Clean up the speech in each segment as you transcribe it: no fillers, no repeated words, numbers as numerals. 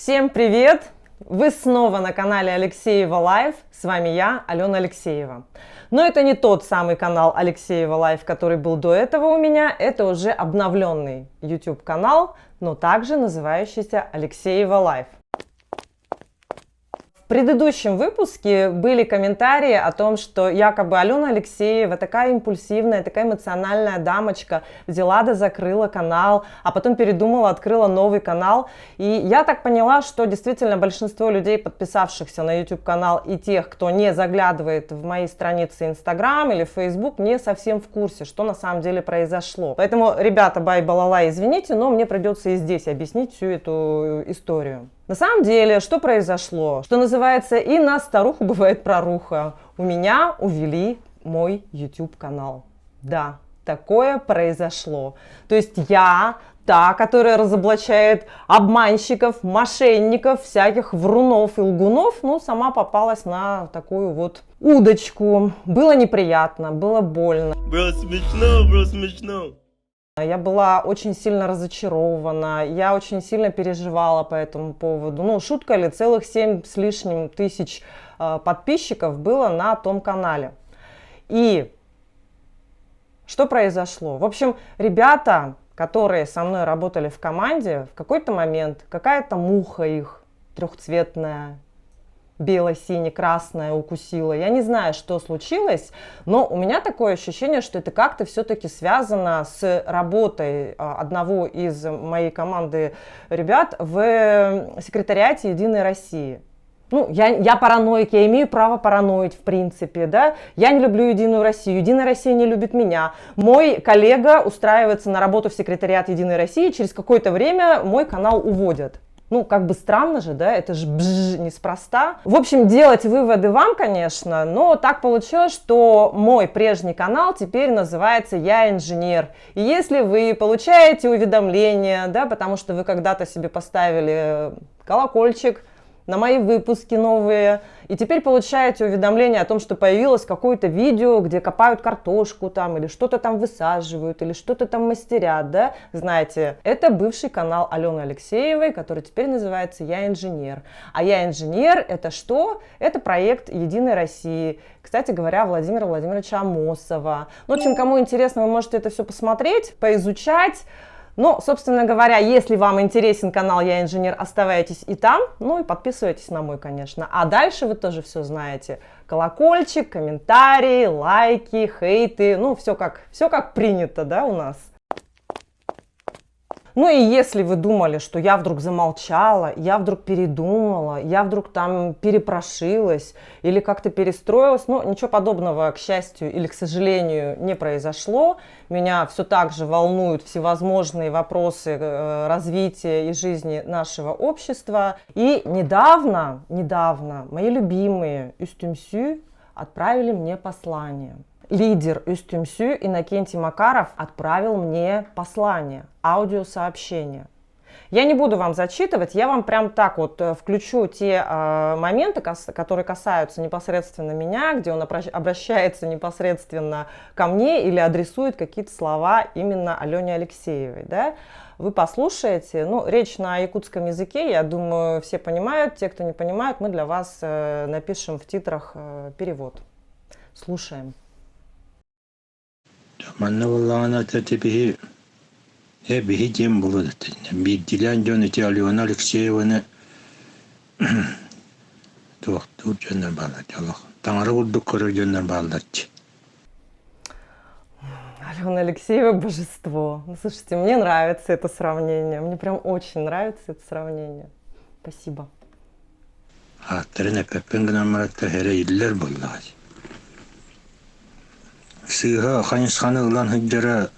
Всем привет! Вы снова на канале Алексеева Лайф. С вами я, Алена Алексеева. Но это не тот самый канал Алексеева Лайф, который был до этого у меня. Это уже обновленный YouTube канал, но также называющийся Алексеева Лайф. В предыдущем выпуске были комментарии о том, что якобы Алена Алексеева, такая импульсивная, такая эмоциональная дамочка, взяла да закрыла канал, а потом передумала, открыла новый канал. И я так поняла, что действительно большинство людей, подписавшихся на YouTube канал, и тех, кто не заглядывает в мои страницы Instagram или Facebook, не совсем в курсе, что на самом деле произошло. Поэтому, ребята, бай-балала, извините, но мне придется и здесь объяснить всю эту историю. На самом деле, что произошло? Что называется, и на старуху бывает проруха. У меня увели мой YouTube канал. Да, такое произошло. То есть я, та, которая разоблачает обманщиков, мошенников, всяких врунов и лгунов, ну, сама попалась на такую вот удочку. Было неприятно, было больно. Бро, смешно. Я была очень сильно разочарована, я очень сильно переживала по этому поводу. Ну, шутка ли, целых 7 с лишним тысяч подписчиков было на том канале. И что произошло? В общем, ребята, которые со мной работали в команде, в какой-то момент какая-то муха их трехцветная, бело-сине-красная укусила. Я не знаю, что случилось, но у меня такое ощущение, что это как-то все-таки связано с работой одного из моей команды ребят в секретариате «Единой России». Ну, я параноик, я имею право параноить, в принципе, да. Я не люблю Единую Россию, Единая Россия не любит меня. Мой коллега устраивается на работу в секретариат Единой России, через какое-то время мой канал уводят. Ну, как бы странно же, да, это же неспроста. В общем, делать выводы вам, конечно, но так получилось, что мой прежний канал теперь называется «Я инженер». И если вы получаете уведомления, да, потому что вы когда-то себе поставили колокольчик на мои выпуски новые, и теперь получаете уведомление о том, что появилось какое-то видео, где копают картошку там, или что-то там высаживают, или что-то там мастерят, да, знаете, это бывший канал Алены Алексеевой, который теперь называется «Я инженер». А «Я инженер» — это что? Это проект Единой России. Кстати говоря, Владимира Владимировича Амосова. Ну, в общем, кому интересно, вы можете это все посмотреть, поизучать. Но, собственно говоря, если вам интересен канал «Я инженер», оставайтесь и там, ну и подписывайтесь на мой, конечно. А дальше вы тоже все знаете. Колокольчик, комментарии, лайки, хейты, ну все как принято, да, у нас. Ну и если вы думали, что я вдруг замолчала, я вдруг передумала, я вдруг там перепрошилась или как-то перестроилась, ну ничего подобного, к счастью или к сожалению, не произошло. Меня все так же волнуют всевозможные вопросы развития и жизни нашего общества. И недавно мои любимые Устюмсю отправили мне послание. Лидер Устюмсю Иннокентий Макаров отправил мне послание, аудиосообщение. Я не буду вам зачитывать, я вам прям так вот включу те моменты, которые касаются непосредственно меня, где он обращается непосредственно ко мне или адресует какие-то слова именно Алене Алексеевой. Да? Вы послушаете, ну, речь на якутском языке, я думаю, все понимают, те, кто не понимают, мы для вас напишем в титрах перевод. Слушаем. Манна валлана татепихи бихи тем было биддилян жонити Алена Алексеевна доктор жоннар балдаталах таңары урдук көрөр жоннар балдатчы. Алена Алексеева — божество. Ну, слушайте, мне нравится это сравнение, мне прям очень нравится это сравнение. Спасибо. Аттарына пеппенгенен маратта хере иллер боллаги. Сыга ханисханы ылан хыджара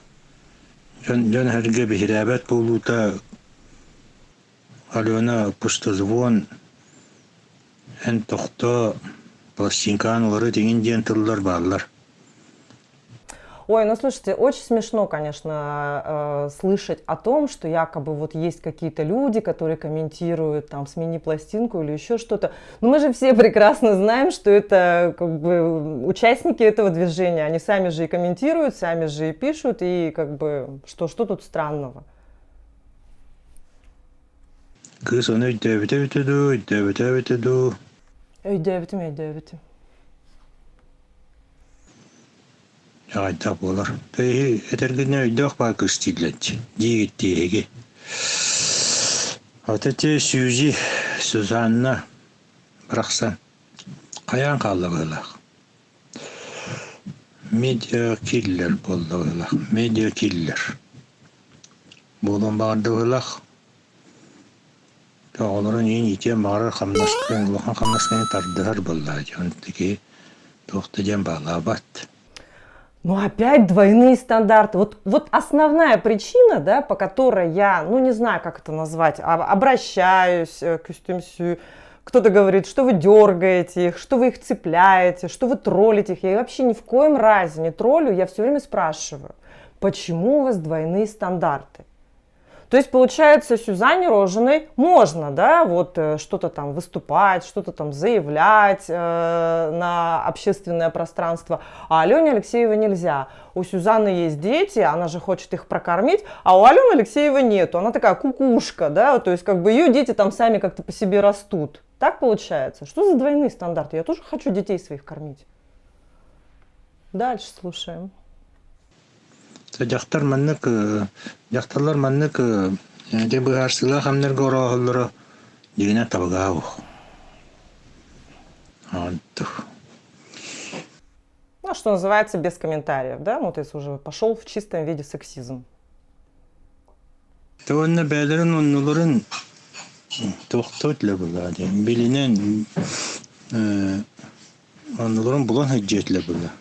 жон херге бихирабет болута Алена пустозвон эн тохто пластинкан лары деген ден тыллар баллар. Ой, ну слушайте, очень смешно, конечно, слышать о том, что якобы вот есть какие-то люди, которые комментируют там «смени пластинку» или еще что-то. Но мы же все прекрасно знаем, что это как бы участники этого движения. Они сами же и комментируют, сами же и пишут, и как бы что тут странного? Kız onu ödevdu. Öydövітім. Жайдақ болар. Тәйі әтергіне өйдіқ бар кыз тидлетчі. Дегеттегі. Атете Сюзи Сюзанна Брақсан. Қаян қалығылақ. Медиа киллер болдығылақ. Медиа киллер. Болын бардығылақ. Оларын ең етен бағырыр қамнасқан тардығар болды. Жантыки тоқты жан бағабат. Ну, опять двойные стандарты. Вот основная причина, да, по которой я, ну, не знаю, как это назвать, обращаюсь к Устюмсю. Кто-то говорит, что вы дергаете их, что вы их цепляете, что вы троллите их. Я вообще ни в коем разе не троллю, я все время спрашиваю, почему у вас двойные стандарты? То есть, получается, Сюзанне Рожиной можно, да, вот что-то там выступать, что-то там заявлять на общественное пространство, а Алене Алексеевой нельзя. У Сюзанны есть дети, она же хочет их прокормить, а у Алены Алексеевой нету. Она такая кукушка, да, то есть, как бы ее дети там сами как-то по себе растут. Так получается? Что за двойные стандарты? Я тоже хочу детей своих кормить. Дальше слушаем. Жақтарлар маннык дебі арсыла хамнерге орағылыры дегіне табыға ауық. Ну, что называется, без комментариев, да? Ну, то есть уже пошел в чистом виде сексизм. Төвінні бәлерін оннылырын тоқтотлы бұла. Белінен оннылырын бұлан хыджетлі бұла.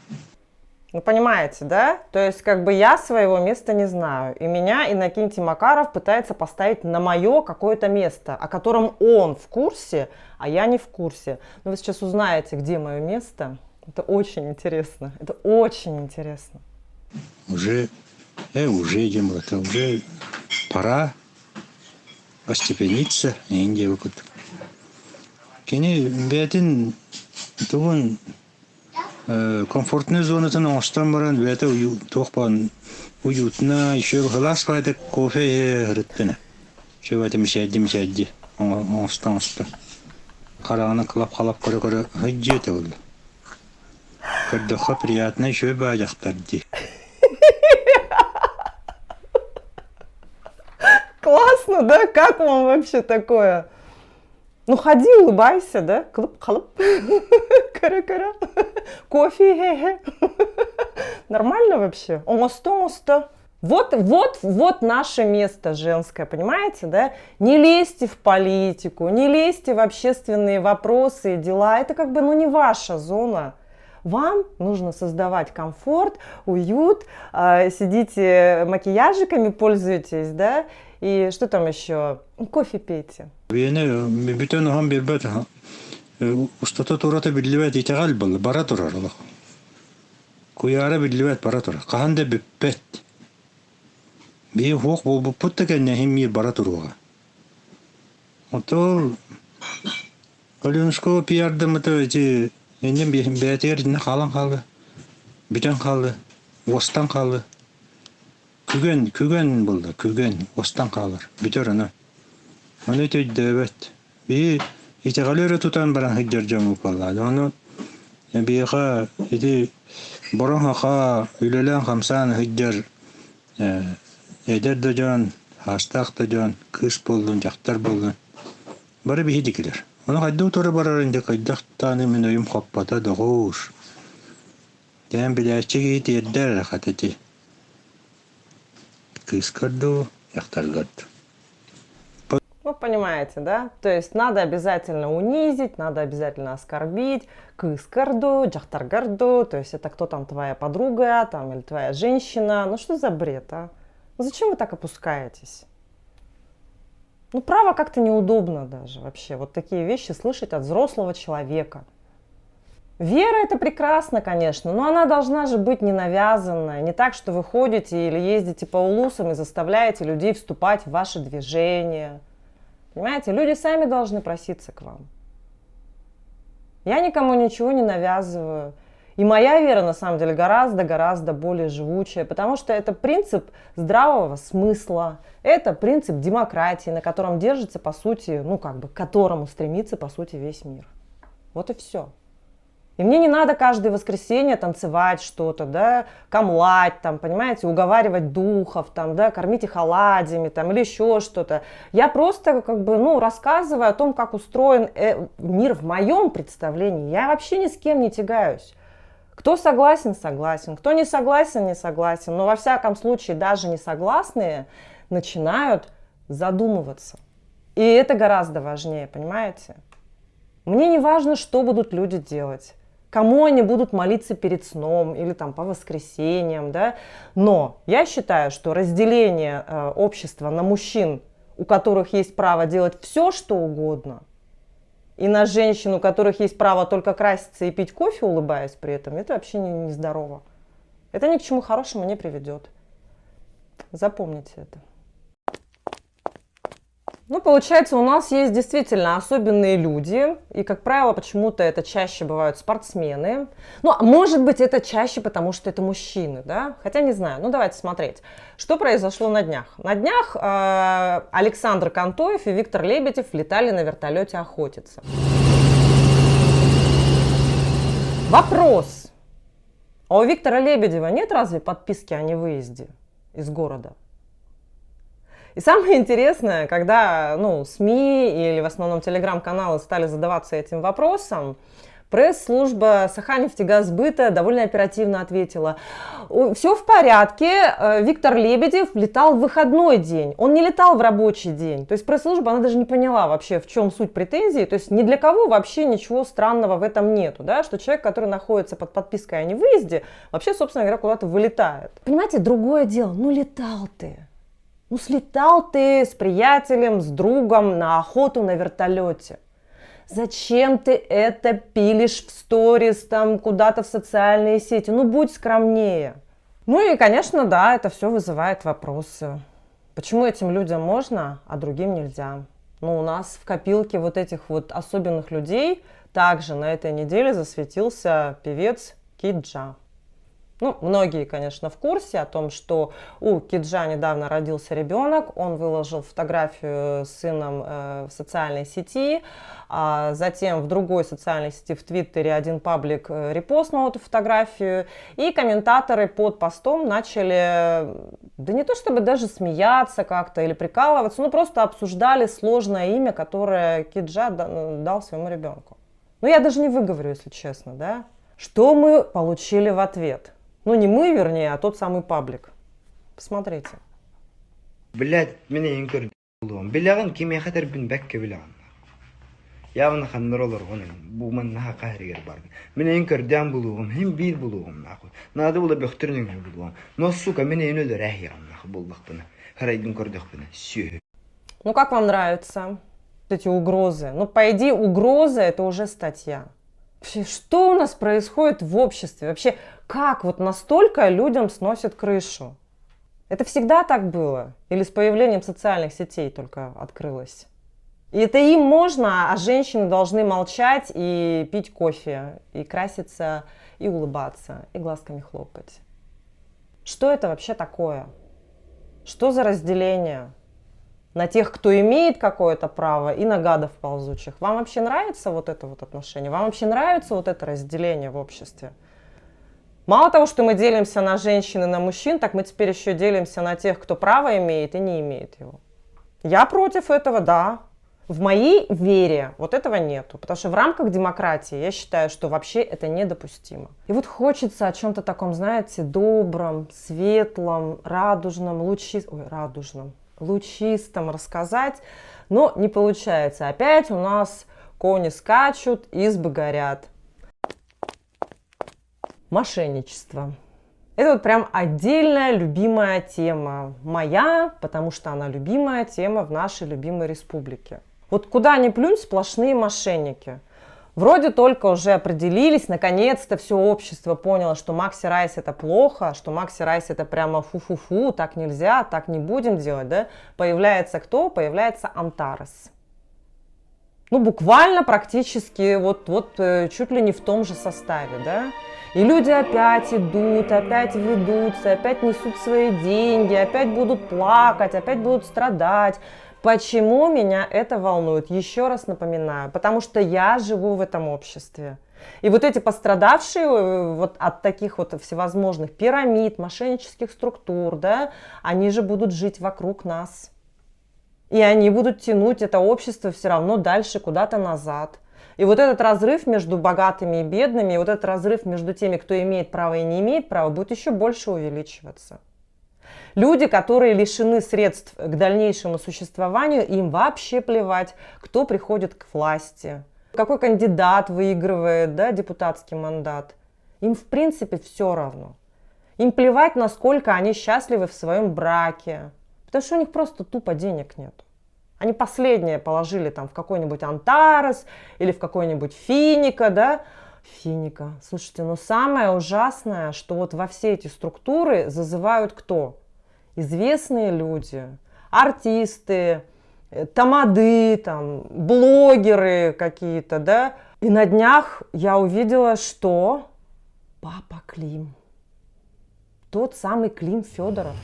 Ну, понимаете, да? То есть, как бы я своего места не знаю. И меня Иннокентий Макаров пытается поставить на мое какое-то место, о котором он в курсе, а я не в курсе. Но вы сейчас узнаете, где мое место. Это очень интересно. Это очень интересно. Уже пора остепениться. Инде выкут. Кені бәтін туғын комфортная зона тана остан баран бәті тоқпан уютна еще глаз қайды кофе ғырыттыны. Еще бәті мешәдді. Остан. Қарағына қалап көрі ғыджеті болды. Көрдіққа приятно еще бәжақтарды. Классно, да? Как вам вообще такое? Ну, ходи, улыбайся, да? Клып-клып. Кара-кара. Кофе, хе-хе. Нормально вообще? Омосто. Вот наше место женское, понимаете, да? Не лезьте в политику, не лезьте в общественные вопросы и дела. Это как бы, ну, не ваша зона. Вам нужно создавать комфорт, уют, сидите макияжиками, пользуетесь, да? И что там еще? Кофе пейте. Бүтін оған бербәт ұстата тұраты білівәт етеғал бұл, бара тұрарлық. Күйара білівәт бара тұрар. Қағанда бүппәт. Бей хоқ бол бұппытты кәнне хеммер бара тұруға. Ото Оленшко пиярды мұты өте енен бәтер қалан қалды. Бүтін қалды. Остан қалды. Күген болды. Күген. Остан қалыр. Бүтер оны. Оны өтейді өбәт. Бей етеғалері тұтан баран хыджар жамы қалады. Оны бейға бұрын хақа үлелен қамсан хыджар әдер да жан, хастақ да жан, күш болдың, жақтар болдың. Бары бейі декілер. Оны қайды ұтыры барарында қайдақ таны мен ойым қаппата да ғош. Дән біләшчі кейті еддер қатеті. Күш көрді, жақтар көрді. Ну, понимаете, да? То есть надо обязательно унизить, надо обязательно оскорбить, кыскарду, джахтаргарду, то есть это кто там, твоя подруга там, или твоя женщина. Ну что за бред, а? Ну зачем вы так опускаетесь? Ну, право как-то неудобно даже вообще вот такие вещи слышать от взрослого человека. Вера — это прекрасно, конечно, но она должна же быть не навязанная. Не так, что вы ходите или ездите по улусам и заставляете людей вступать в ваши движения. Понимаете, люди сами должны проситься к вам. Я никому ничего не навязываю. И моя вера, на самом деле, гораздо более живучая, потому что это принцип здравого смысла, это принцип демократии, на котором держится, по сути, ну как бы, к которому стремится, по сути, весь мир. Вот и все. И мне не надо каждое воскресенье танцевать что-то, да, камлать, там, понимаете, уговаривать духов, там, да, кормить их оладьями, там, или еще что-то. Я просто, как бы, ну, рассказываю о том, как устроен мир в моем представлении. Я вообще ни с кем не тягаюсь. Кто согласен, согласен. Кто не согласен, не согласен. Но во всяком случае даже несогласные начинают задумываться. И это гораздо важнее, понимаете? Мне не важно, что будут люди делать. Кому они будут молиться перед сном или там по воскресеньям, да? Но я считаю, что разделение общества на мужчин, у которых есть право делать все, что угодно, и на женщин, у которых есть право только краситься и пить кофе, улыбаясь при этом, это вообще не здорово. Это ни к чему хорошему не приведет. Запомните это. Ну, получается, у нас есть действительно особенные люди, и, как правило, почему-то это чаще бывают спортсмены. Ну, может быть, это чаще, потому что это мужчины, да? Хотя не знаю. Ну, давайте смотреть, что произошло на днях. На днях Александр Кантоев и Виктор Лебедев летали на вертолете охотиться. Вопрос. А у Виктора Лебедева нет разве подписки о невыезде из города? И самое интересное, когда СМИ или в основном телеграм-каналы стали задаваться этим вопросом, пресс-служба Саханнефтегазбыта довольно оперативно ответила: все в порядке, Виктор Лебедев летал в выходной день, он не летал в рабочий день. То есть пресс-служба, она даже не поняла вообще, в чем суть претензий, то есть ни для кого вообще ничего странного в этом нету, да? Что человек, который находится под подпиской о невыезде, вообще, собственно говоря, куда-то вылетает. Понимаете, другое дело, летал ты. Слетал ты с приятелем, с другом на охоту на вертолете. Зачем ты это пилишь в сторис, там, куда-то в социальные сети? Будь скромнее. И, конечно, да, это все вызывает вопросы. Почему этим людям можно, а другим нельзя? У нас в копилке вот этих вот особенных людей также на этой неделе засветился певец Киджа. Многие, конечно, в курсе о том, что у Киджа недавно родился ребенок. Он выложил фотографию с сыном в социальной сети. Затем в другой социальной сети, в Твиттере, один паблик репостнул эту фотографию. И комментаторы под постом начали, да не то чтобы даже смеяться как-то или прикалываться, просто обсуждали сложное имя, которое Киджа дал своему ребенку. Я даже не выговорю, если честно, да. Что мы получили в ответ? Не мы, вернее, а тот самый паблик. Посмотрите. Блядь, меня инкер булугам. Биляган кимия хатар бин бакка биляган. Явна ханнаролар гонен. Бугман наха кахригер барг. Меня инкер дям булугам, хим бир булугам наху. Надо было бехтернин булугам. Но сука, меня инул рахирам наху булдах бина. Харайдин кордах бина. Сю. Как вам нравятся эти угрозы? По идее, угроза — это уже статья. Вообще, что у нас происходит в обществе? Вообще, как настолько людям сносит крышу? Это всегда так было? Или с появлением социальных сетей только открылось? И это им можно, а женщины должны молчать и пить кофе, и краситься, и улыбаться, и глазками хлопать. Что это вообще такое? Что за разделение? На тех, кто имеет какое-то право, и на гадов ползучих. Вам вообще нравится вот это отношение? Вам вообще нравится вот это разделение в обществе? Мало того, что мы делимся на женщин и на мужчин, так мы теперь еще делимся на тех, кто право имеет и не имеет его. Я против этого, да. В моей вере вот этого нету, потому что в рамках демократии я считаю, что вообще это недопустимо. И хочется о чем-то таком, знаете, добром, светлом, радужном, лучистом рассказать, но не получается. Опять у нас кони скачут, избы горят. Мошенничество. Это прям отдельная любимая тема. Моя, потому что она любимая тема в нашей любимой республике. Куда ни плюнь, сплошные мошенники. Вроде только уже определились, наконец-то все общество поняло, что Макси Райс это плохо, что Макси Райс это прямо фу-фу-фу, так нельзя, так не будем делать, да? Появляется кто? Появляется Антарес. Буквально практически чуть ли не в том же составе, да? И люди опять идут, опять ведутся, опять несут свои деньги, опять будут плакать, опять будут страдать. Почему меня это волнует? Еще раз напоминаю, потому что я живу в этом обществе. И вот эти пострадавшие вот от таких вот всевозможных пирамид, мошеннических структур, да, они же будут жить вокруг нас. И они будут тянуть это общество все равно дальше куда-то назад. И вот этот разрыв между богатыми и бедными, и вот этот разрыв между теми, кто имеет право и не имеет права, будет еще больше увеличиваться. Люди, которые лишены средств к дальнейшему существованию, им вообще плевать, кто приходит к власти, какой кандидат выигрывает, да, депутатский мандат. Им в принципе все равно. Им плевать, насколько они счастливы в своем браке, потому что у них просто тупо денег нет. Они последнее положили там в какой-нибудь Антарес или в какой-нибудь Финика, да. Финика. Слушайте, но самое ужасное, что вот во все эти структуры зазывают кто? Известные люди, артисты, тамады, там, блогеры какие-то, да. И на днях я увидела, что папа Клим. Тот самый Клим Федоров.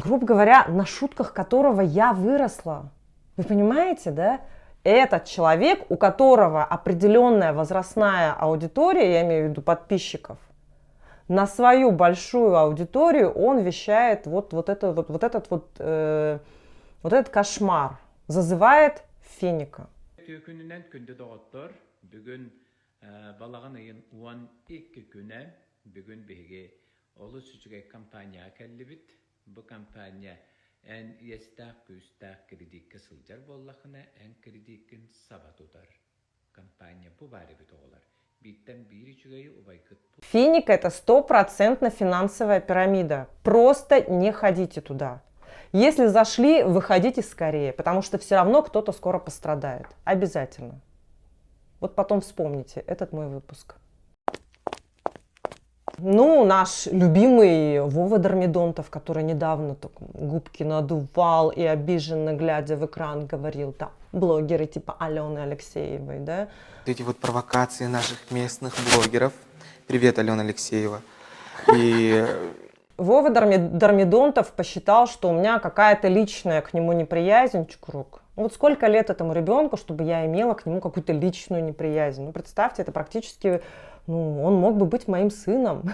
Грубо говоря, на шутках которого я выросла. Вы понимаете, да? Этот человек, у которого определенная возрастная аудитория, я имею в виду подписчиков, на свою большую аудиторию он вещает вот этот кошмар, зазывает Финика. Балаган айын 12 күнә бүгін беге олы сүчüge кампания кәллибит. Бу кампания эн естак күстак кредитке сылжар боллахына эн кредиткин сабатудар. Кампания бу бары бит оғылар. Биттен бири чүгейі убайкыт. Финик — это 100% финансовая пирамида. Просто не ходите туда. Если зашли, выходите скорее, потому что все равно кто-то скоро пострадает. Обязательно. Вот потом вспомните этот мой выпуск. Ну, наш любимый Вова Дормидонтов, который недавно так губки надувал и обиженно, глядя в экран, говорил, да, блогеры типа Алены Алексеевой, да. Эти вот провокации наших местных блогеров. Привет, Алена Алексеева. И Вова Дормидонтов посчитал, что у меня какая-то личная к нему неприязнь, чукрук. Вот сколько лет этому ребенку, чтобы я имела к нему какую-то личную неприязнь? Ну, представьте, это практически, ну, он мог бы быть моим сыном.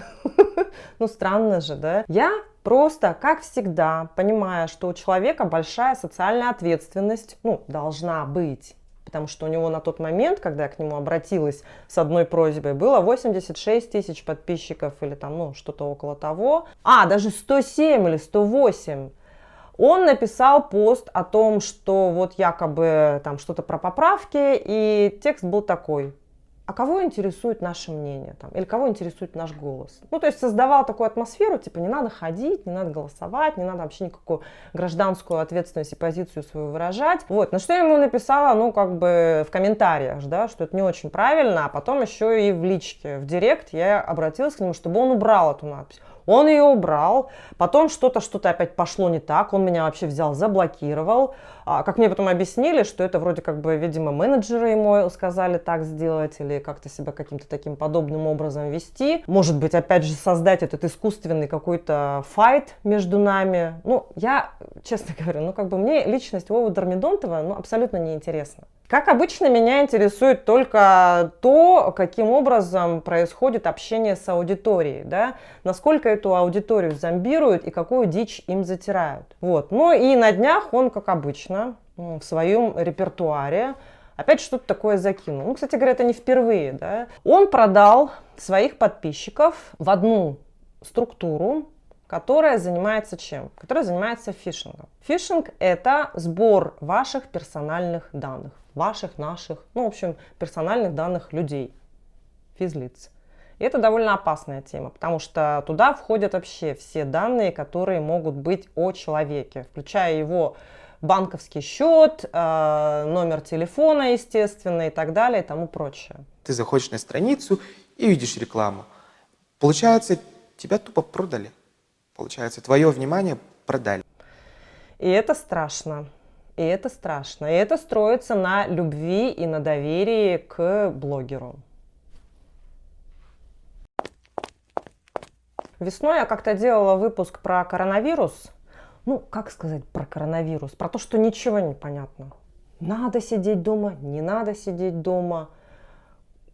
Ну, странно же, да? Я просто, как всегда, понимая, что у человека большая социальная ответственность, ну, должна быть. Потому что у него на тот момент, когда я к нему обратилась с одной просьбой, было 86 тысяч подписчиков или там, ну, что-то около того. Даже 107 или 108. Он написал пост о том, что вот якобы там что-то про поправки, и текст был такой: а кого интересует наше мнение? Там, или кого интересует наш голос? Ну, то есть создавал такую атмосферу, типа не надо ходить, не надо голосовать, не надо вообще никакую гражданскую ответственность и позицию свою выражать. Вот, на что я ему написала, ну, как бы в комментариях, да, что это не очень правильно, а потом еще и в личке, в директ я обратилась к нему, чтобы он убрал эту надпись. Он ее убрал, потом что-то опять пошло не так, он меня вообще взял, заблокировал. Как мне потом объяснили, что это вроде как бы, видимо, менеджеры ему сказали так сделать или как-то себя каким-то таким подобным образом вести. Может быть, опять же, создать этот искусственный какой-то файт между нами. Ну, я, честно говоря, ну, как бы мне личность Вовы Дормидонтова, ну, абсолютно неинтересна. Как обычно, меня интересует только то, каким образом происходит общение с аудиторией, да? Насколько эту аудиторию зомбируют и какую дичь им затирают. Вот. Ну и на днях он, как обычно, в своем репертуаре опять что-то такое закинул. Ну, кстати говоря, это не впервые, да? Он продал своих подписчиков в одну структуру, которая занимается чем? Которая занимается фишингом. Фишинг – это сбор ваших персональных данных. Ваших, наших, ну, в общем, персональных данных людей, физлиц. И это довольно опасная тема, потому что туда входят вообще все данные, которые могут быть о человеке, включая его банковский счет, номер телефона, естественно, и так далее, и тому прочее. ты заходишь на страницу и видишь рекламу. Получается, тебя тупо продали. Получается, твое внимание продали. И это страшно. И это страшно. И это строится на любви и на доверии к блогеру. Весной я как-то делала выпуск про коронавирус. Ну, как сказать про коронавирус? Про то, что ничего не понятно. Надо сидеть дома, не надо сидеть дома.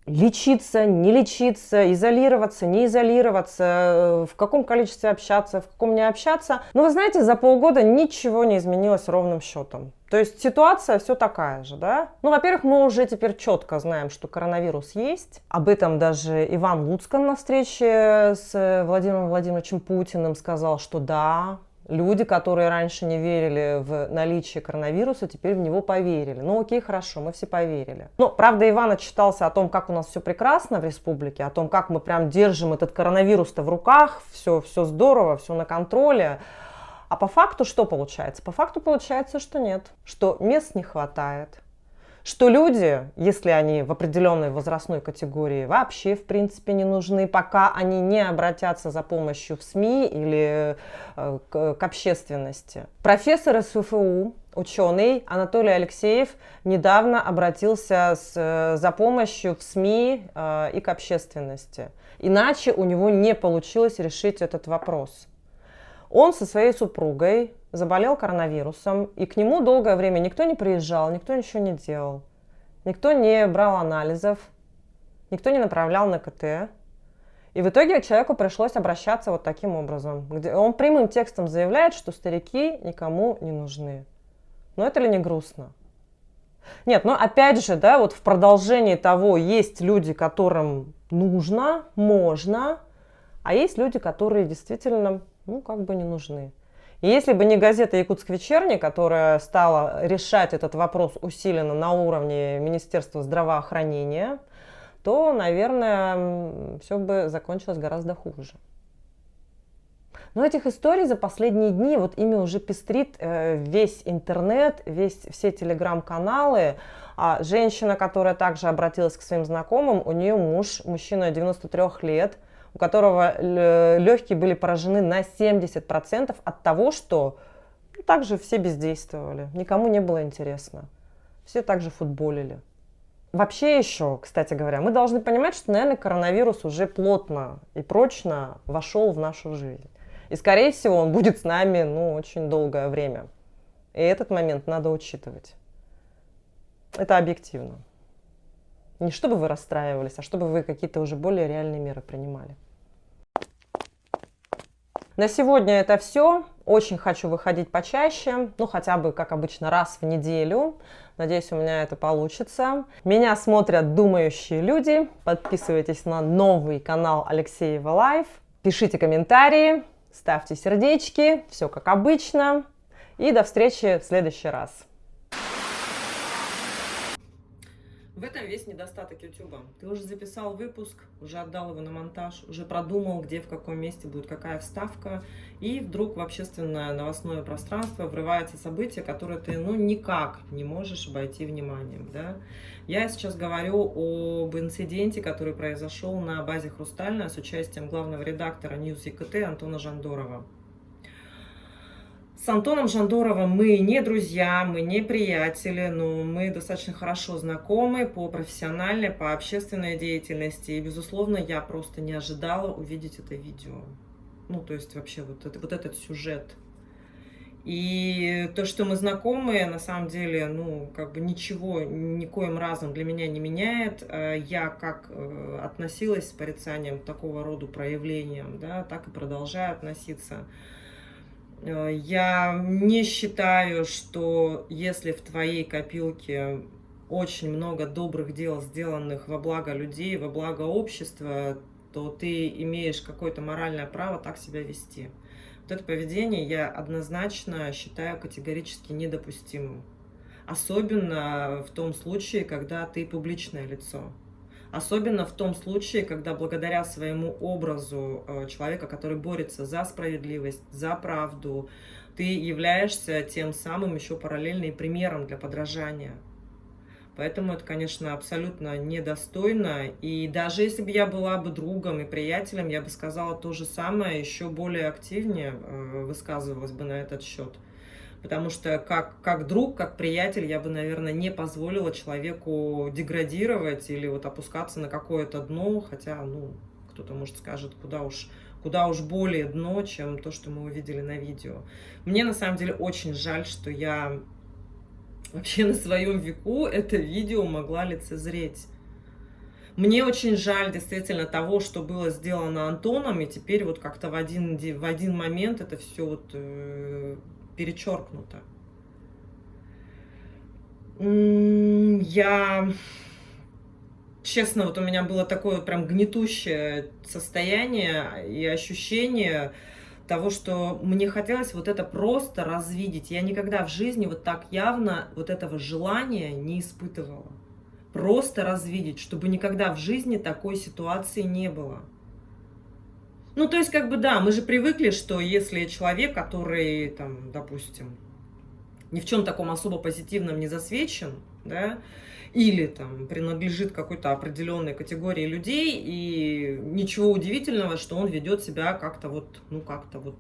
Лечиться, не лечиться, изолироваться, не изолироваться, в каком количестве общаться, в каком не общаться. Но вы знаете, за полгода ничего не изменилось ровным счетом. То есть ситуация все такая же, да? Ну, во-первых, мы уже теперь четко знаем, что коронавирус есть. Об этом даже Иван Луцкан на встрече с Владимиром Владимировичем Путиным сказал, что да, люди, которые раньше не верили в наличие коронавируса, теперь в него поверили. Ну окей, хорошо, мы все поверили. Но, правда, Иван отчитался о том, как у нас все прекрасно в республике, о том, как мы прям держим этот коронавирус-то в руках, все здорово, все на контроле. А по факту что получается? По факту получается, что нет, что мест не хватает. Что люди, если они в определенной возрастной категории, вообще в принципе не нужны, пока они не обратятся за помощью в СМИ или к общественности. Профессор СФУ, ученый Анатолий Алексеев недавно обратился за помощью в СМИ и к общественности. Иначе у него не получилось решить этот вопрос. Он со своей супругой заболел коронавирусом, и к нему долгое время никто не приезжал, никто ничего не делал, никто не брал анализов, никто не направлял на КТ. И в итоге человеку пришлось обращаться вот таким образом, где он прямым текстом заявляет, что старики никому не нужны. Но это ли не грустно? Нет, но опять же, да, вот в продолжении того, есть люди, которым нужно, можно, а есть люди, которые действительно, ну, как бы не нужны. И если бы не газета «Якутск вечерний», которая стала решать этот вопрос усиленно на уровне Министерства здравоохранения, то, наверное, все бы закончилось гораздо хуже. Но этих историй за последние дни, вот ими уже пестрит весь интернет, все телеграм-каналы. А женщина, которая также обратилась к своим знакомым, у нее мужчина 93 лет, у которого легкие были поражены на 70% от того, что также все бездействовали, никому не было интересно, все также футболили. Вообще еще, кстати говоря, мы должны понимать, что, наверное, коронавирус уже плотно и прочно вошел в нашу жизнь. И, скорее всего, он будет с нами, очень долгое время. И этот момент надо учитывать. Это объективно. Не чтобы вы расстраивались, а чтобы вы какие-то уже более реальные меры принимали. На сегодня это все. Очень хочу выходить почаще, хотя бы, как обычно, раз в неделю. Надеюсь, у меня это получится. Меня смотрят думающие люди. Подписывайтесь на новый канал Алексеева Лайф. Пишите комментарии, ставьте сердечки. Все как обычно. И до встречи в следующий раз. В этом весь недостаток YouTube. Ты уже записал выпуск, уже отдал его на монтаж, уже продумал, где, в каком месте будет какая вставка, и вдруг в общественное новостное пространство врывается событие, которое ты никак не можешь обойти вниманием. Да? Я сейчас говорю об инциденте, который произошел на базе «Хрустальная» с участием главного редактора News ЕКТ Антона Жандорова. С Антоном Жандоровым мы не друзья, мы не приятели, но мы достаточно хорошо знакомы по профессиональной, по общественной деятельности. И, безусловно, я просто не ожидала увидеть это видео. То есть вообще вот этот сюжет. И то, что мы знакомы, на самом деле, ничего никоим разом для меня не меняет. Я как относилась с порицанием к такого рода проявлениям, да, так и продолжаю относиться. Я не считаю, что если в твоей копилке очень много добрых дел, сделанных во благо людей, во благо общества, то ты имеешь какое-то моральное право так себя вести. Вот это поведение я однозначно считаю категорически недопустимым. Особенно в том случае, когда ты публичное лицо. Особенно в том случае, когда благодаря своему образу человека, который борется за справедливость, за правду, ты являешься тем самым еще параллельно и примером для подражания. Поэтому это, конечно, абсолютно недостойно. И даже если бы я была бы другом и приятелем, я бы сказала то же самое, еще более активнее высказывалась бы на этот счет. Потому что как друг, как приятель я бы, наверное, не позволила человеку деградировать или вот опускаться на какое-то дно, хотя, ну, кто-то, может, скажет, куда уж более дно, чем то, что мы увидели на видео. Мне, на самом деле, очень жаль, что я вообще на своем веку это видео могла лицезреть. Мне очень жаль действительно того, что было сделано Антоном, и теперь вот как-то в один момент это все вот перечеркнуто. Я, честно, вот у меня было такое прям гнетущее состояние и ощущение того, что мне хотелось вот это просто развидеть. Я никогда в жизни вот так явно вот этого желания не испытывала. Просто развидеть, чтобы никогда в жизни такой ситуации не было. Ну, то есть, как бы, да, мы же привыкли, что если человек, который, там, допустим, ни в чем таком особо позитивном не засвечен, да, или там принадлежит какой-то определенной категории людей, и ничего удивительного, что он ведет себя как-то вот, ну, как-то вот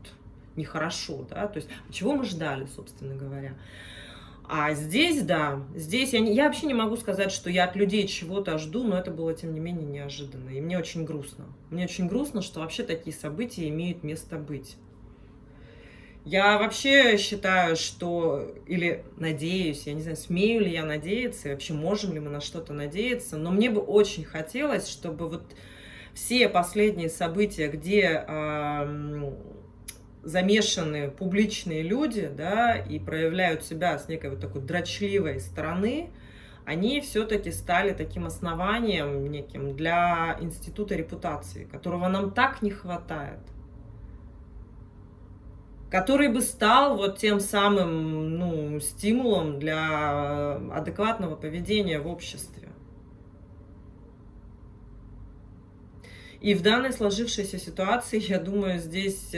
нехорошо, да, то есть, чего мы ждали, собственно говоря. А здесь, да, здесь я вообще не могу сказать, что я от людей чего-то жду, но это было, тем не менее, неожиданно. И мне очень грустно. Мне очень грустно, что вообще такие события имеют место быть. Я вообще считаю, что, или надеюсь, я не знаю, смею ли я надеяться, и вообще можем ли мы на что-то надеяться, но мне бы очень хотелось, чтобы вот все последние события, где замешаны публичные люди, да, и проявляют себя с некой вот такой дрочливой стороны, они все-таки стали таким основанием неким для института репутации, которого нам так не хватает, который бы стал вот тем самым, ну, стимулом для адекватного поведения в обществе. И в данной сложившейся ситуации, я думаю, здесь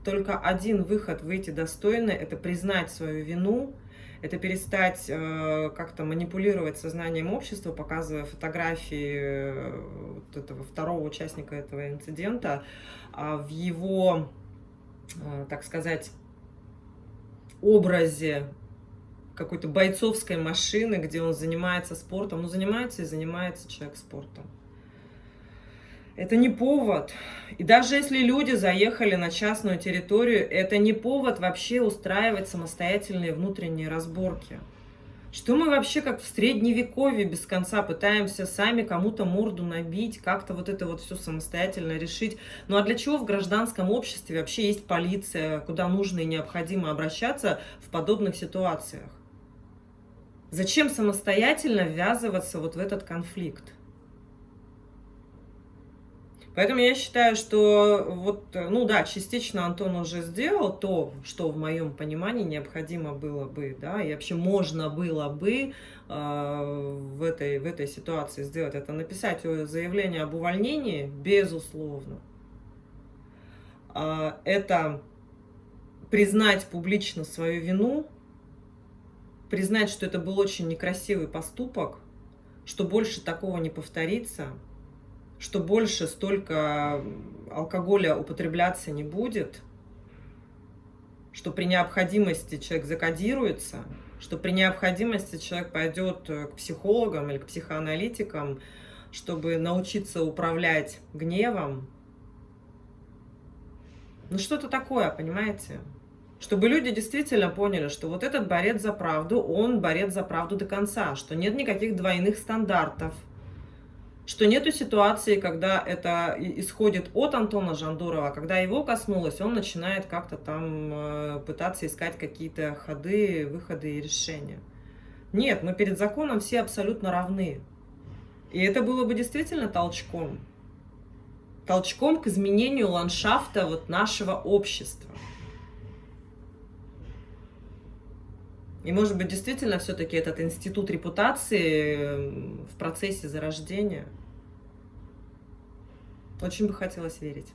только один выход выйти достойно – это признать свою вину, это перестать как-то манипулировать сознанием общества, показывая фотографии вот этого второго участника этого инцидента в его, так сказать, образе какой-то бойцовской машины, где он занимается спортом. Ну, занимается человек спортом. Это не повод. И даже если люди заехали на частную территорию, это не повод вообще устраивать самостоятельные внутренние разборки. Что мы вообще как в средневековье без конца пытаемся сами кому-то морду набить, как-то вот это вот все самостоятельно решить. Ну а для чего в гражданском обществе вообще есть полиция, куда нужно и необходимо обращаться в подобных ситуациях? Зачем самостоятельно ввязываться вот в этот конфликт? Поэтому я считаю, что вот, ну да, частично Антон уже сделал то, что в моем понимании необходимо было бы, да, и вообще можно было бы в этой ситуации сделать. Это написать заявление об увольнении, безусловно. Это признать публично свою вину, признать, что это был очень некрасивый поступок, что больше такого не повторится, что больше столько алкоголя употребляться не будет, что при необходимости человек закодируется, что при необходимости человек пойдет к психологам или к психоаналитикам, чтобы научиться управлять гневом. Ну что-то такое, понимаете? Чтобы люди действительно поняли, что вот этот борец за правду, он борец за правду до конца, что нет никаких двойных стандартов, что нету ситуации, когда это исходит от Антона Жандорова, когда его коснулось, он начинает как-то там пытаться искать какие-то ходы, выходы и решения. Нет, мы перед законом все абсолютно равны. И это было бы действительно толчком. Толчком к изменению ландшафта вот нашего общества. И, может быть, действительно все-таки этот институт репутации в процессе зарождения. Очень бы хотелось верить.